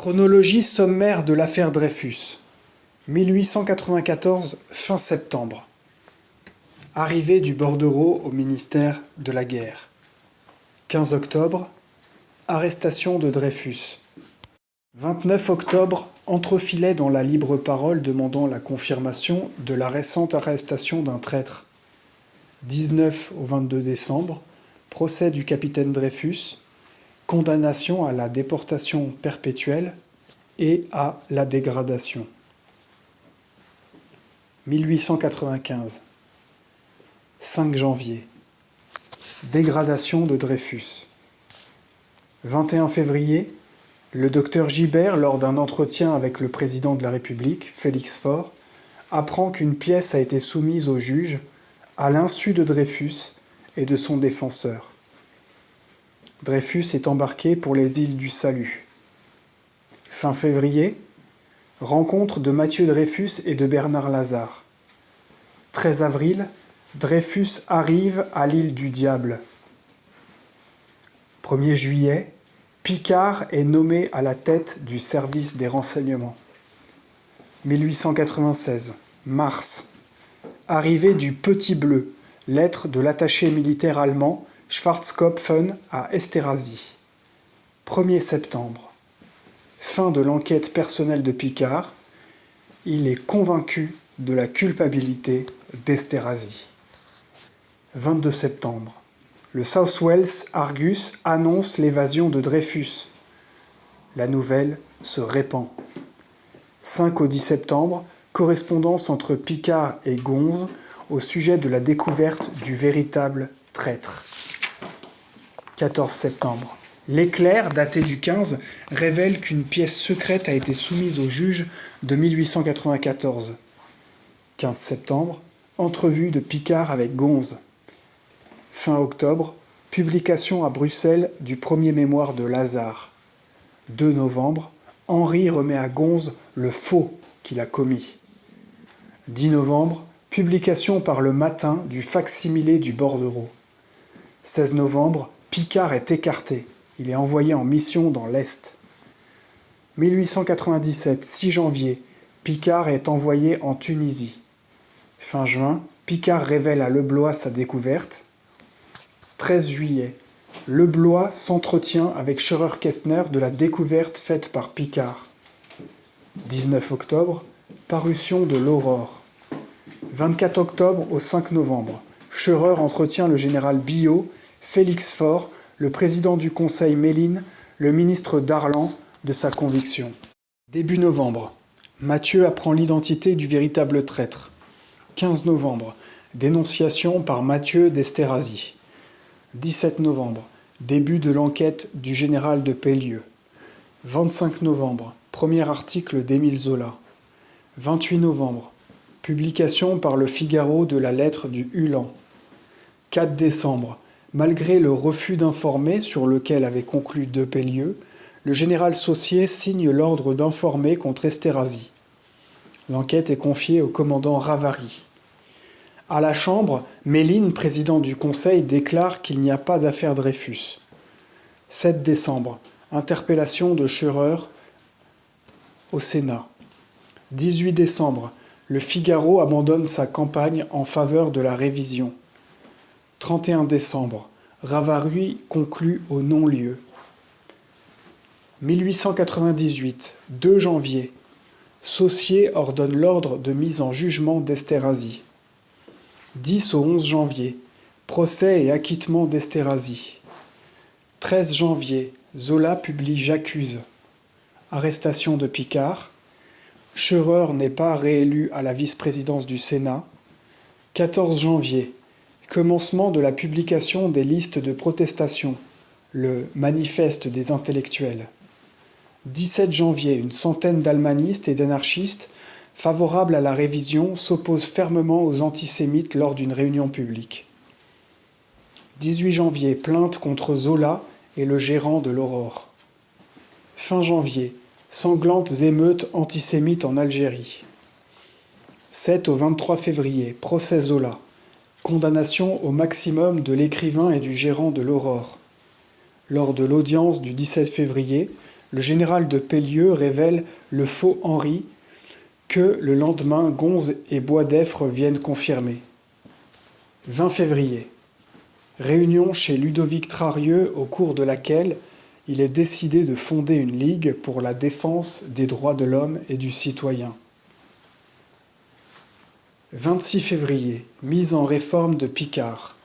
Chronologie sommaire de l'affaire Dreyfus. 1894, fin septembre. Arrivée du bordereau au ministère de la Guerre. 15 octobre, arrestation de Dreyfus. 29 octobre, entrefilet dans la Libre Parole demandant la confirmation de la récente arrestation d'un traître. 19 au 22 décembre, procès du capitaine Dreyfus, condamnation à la déportation perpétuelle et à la dégradation. 1895. 5 janvier. Dégradation de Dreyfus. 21 février. Le docteur Gibert, lors d'un entretien avec le président de la République, Félix Faure, apprend qu'une pièce a été soumise au juge à l'insu de Dreyfus et de son défenseur. Dreyfus est embarqué pour les îles du Salut. Fin février, rencontre de Mathieu Dreyfus et de Bernard Lazare. 13 avril, Dreyfus arrive à l'île du Diable. 1er juillet, Picard est nommé à la tête du service des renseignements. 1896, mars, arrivée du Petit Bleu, lettre de l'attaché militaire allemand Schwarzkopfen à Esterházy. 1er septembre, fin de l'enquête personnelle de Picard, il est convaincu de la culpabilité d'Esterházy. 22 septembre, le South Wales Argus annonce l'évasion de Dreyfus. La nouvelle se répand. 5 au 10 septembre, correspondance entre Picard et Gonze au sujet de la découverte du véritable traître. 14 septembre. L'éclair, daté du 15, révèle qu'une pièce secrète a été soumise au juge de 1894. 15 septembre, entrevue de Picard avec Gonze. Fin octobre, publication à Bruxelles du premier mémoire de Lazare. 2 novembre, Henri remet à Gonze le faux qu'il a commis. 10 novembre, publication par Le Matin du fac-similé du bordereau. 16 novembre, Picard est écarté. Il est envoyé en mission dans l'Est. 1897, 6 janvier, Picard est envoyé en Tunisie. Fin juin, Picard révèle à Leblois sa découverte. 13 juillet, Leblois s'entretient avec Scheurer-Kestner de la découverte faite par Picard. 19 octobre, parution de l'Aurore. 24 octobre au 5 novembre, Scheurer entretient le général Biot, Félix Faure, le président du Conseil Méline, le ministre Darlan, de sa conviction. Début novembre, Mathieu apprend l'identité du véritable traître. 15 novembre, dénonciation par Mathieu d'Esterházy. 17 novembre, début de l'enquête du général de Pellieux. 25 novembre, premier article d'Émile Zola. 28 novembre, publication par Le Figaro de la lettre du Hulan. 4 décembre, malgré le refus d'informer sur lequel avait conclu de Pellieux, le général Saussier signe l'ordre d'informer contre Esterházy. L'enquête est confiée au commandant Ravary. À la Chambre, Méline, président du Conseil, déclare qu'il n'y a pas d'affaire Dreyfus. 7 décembre, interpellation de Scheurer au Sénat. 18 décembre, Le Figaro abandonne sa campagne en faveur de la révision. 31 décembre, Ravary conclut au non-lieu. 1898, 2 janvier, Saussier ordonne l'ordre de mise en jugement d'Esterházy. 10 au 11 janvier, procès et acquittement d'Esterházy. 13 janvier, Zola publie J'accuse. Arrestation de Picard. Scheurer n'est pas réélu à la vice-présidence du Sénat. 14 janvier, commencement de la publication des listes de protestation, le Manifeste des intellectuels. 17 janvier, une centaine d'almanistes et d'anarchistes favorables à la révision s'opposent fermement aux antisémites lors d'une réunion publique. 18 janvier, plainte contre Zola et le gérant de l'Aurore. Fin janvier, sanglantes émeutes antisémites en Algérie. 7 au 23 février, procès Zola. Condamnation au maximum de l'écrivain et du gérant de l'Aurore. Lors de l'audience du 17 février, Le général de Pellieux révèle le faux Henri que le lendemain Gonze et Boisdeffre viennent confirmer. 20 février. Réunion chez Ludovic Trarieux au cours de laquelle il est décidé de fonder une ligue pour la défense des droits de l'homme et du citoyen. 26 février. Mise en réforme de Picard.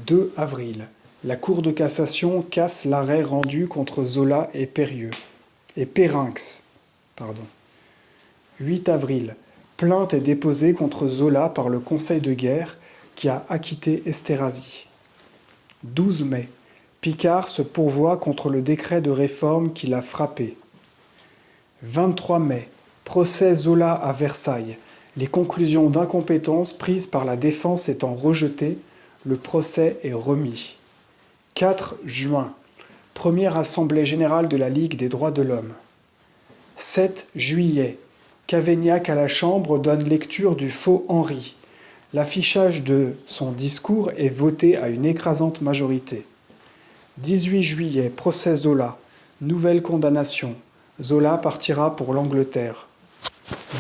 2 avril. La Cour de cassation casse l'arrêt rendu contre Zola et Périnx. 8 avril. Plainte est déposée contre Zola par le Conseil de guerre qui a acquitté Esterhazy. 12 mai. Picard se pourvoit contre le décret de réforme qui l'a frappé. 23 mai. Procès Zola à Versailles. Les conclusions d'incompétence prises par la défense étant rejetées, le procès est remis. 4 juin. Première assemblée générale de la Ligue des droits de l'homme. 7 juillet. Cavaignac à la Chambre donne lecture du faux Henri. L'affichage de son discours est voté à une écrasante majorité. 18 juillet. Procès Zola. Nouvelle condamnation. Zola partira pour l'Angleterre.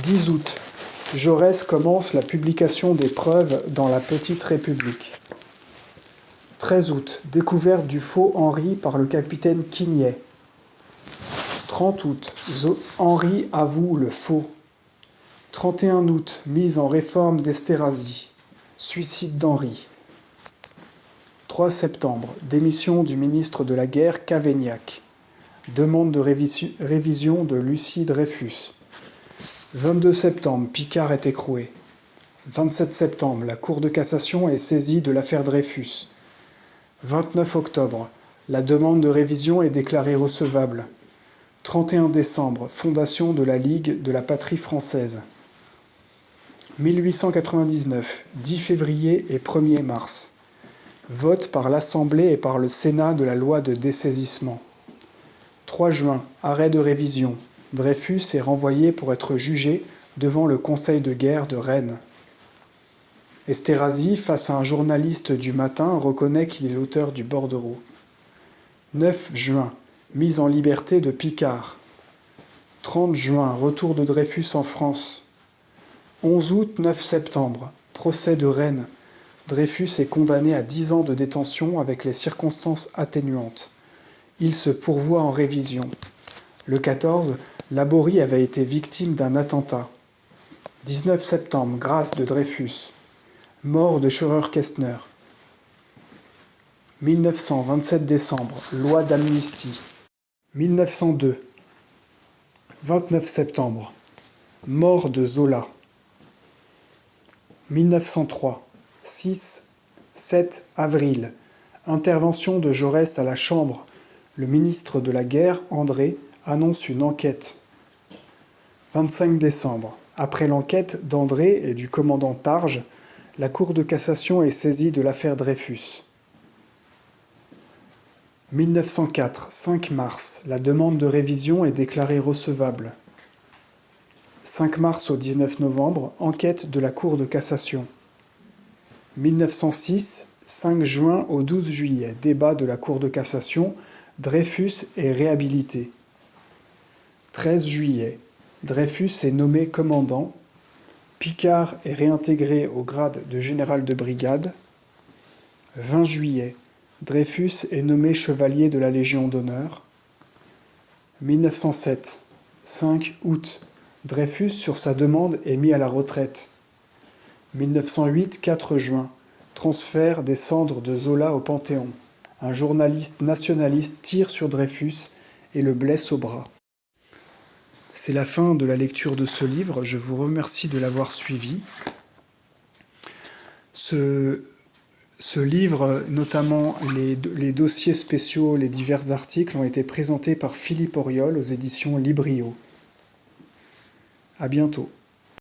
10 août. Jaurès commence la publication des preuves dans la Petite République. 13 août. Découverte du faux Henri par le capitaine Quignet. 30 août. Henri avoue le faux. 31 août. Mise en réforme d'Esterhazy. Suicide d'Henri. 3 septembre. Démission du ministre de la Guerre Cavaignac. Demande de révision de Lucie Dreyfus. 22 septembre. Picard est écroué. 27 septembre. La Cour de cassation est saisie de l'affaire Dreyfus. 29 octobre. La demande de révision est déclarée recevable. 31 décembre. Fondation de la Ligue de la Patrie française. 1899. 10 février et 1er mars. Vote par l'Assemblée et par le Sénat de la loi de dessaisissement. 3 juin. Arrêt de révision. Dreyfus est renvoyé pour être jugé devant le Conseil de guerre de Rennes. Esterhazy, face à un journaliste du Matin, reconnaît qu'il est l'auteur du bordereau. 9 juin. Mise en liberté de Picard. 30 juin. Retour de Dreyfus en France. 11 août, 9 septembre. Procès de Rennes. Dreyfus est condamné à 10 ans de détention avec les circonstances atténuantes. Il se pourvoit en révision. Le 14, Laborie avait été victime d'un attentat. 19 septembre, grâce de Dreyfus. Mort de Scheurer-Kestner. 1900, 27 décembre, loi d'amnistie. 1902, 29 septembre, mort de Zola. 1903, 7 avril, intervention de Jaurès à la Chambre. Le ministre de la Guerre, André, annonce une enquête. 25 décembre. Après l'enquête d'André et du commandant Targe, la Cour de cassation est saisie de l'affaire Dreyfus. 1904, 5 mars. La demande de révision est déclarée recevable. 5 mars au 19 novembre, enquête de la Cour de cassation. 1906, 5 juin au 12 juillet, débat de la Cour de cassation, Dreyfus est réhabilité. 13 juillet, Dreyfus est nommé commandant. Picard est réintégré au grade de général de brigade. 20 juillet, Dreyfus est nommé chevalier de la Légion d'honneur. 1907, 5 août, Dreyfus, sur sa demande, est mis à la retraite. 1908, 4 juin, transfert des cendres de Zola au Panthéon. Un journaliste nationaliste tire sur Dreyfus et le blesse au bras. C'est la fin de la lecture de ce livre. Je vous remercie de l'avoir suivi. Ce livre, notamment les dossiers spéciaux, les divers articles, ont été présentés par Philippe Auriol aux éditions Librio. À bientôt.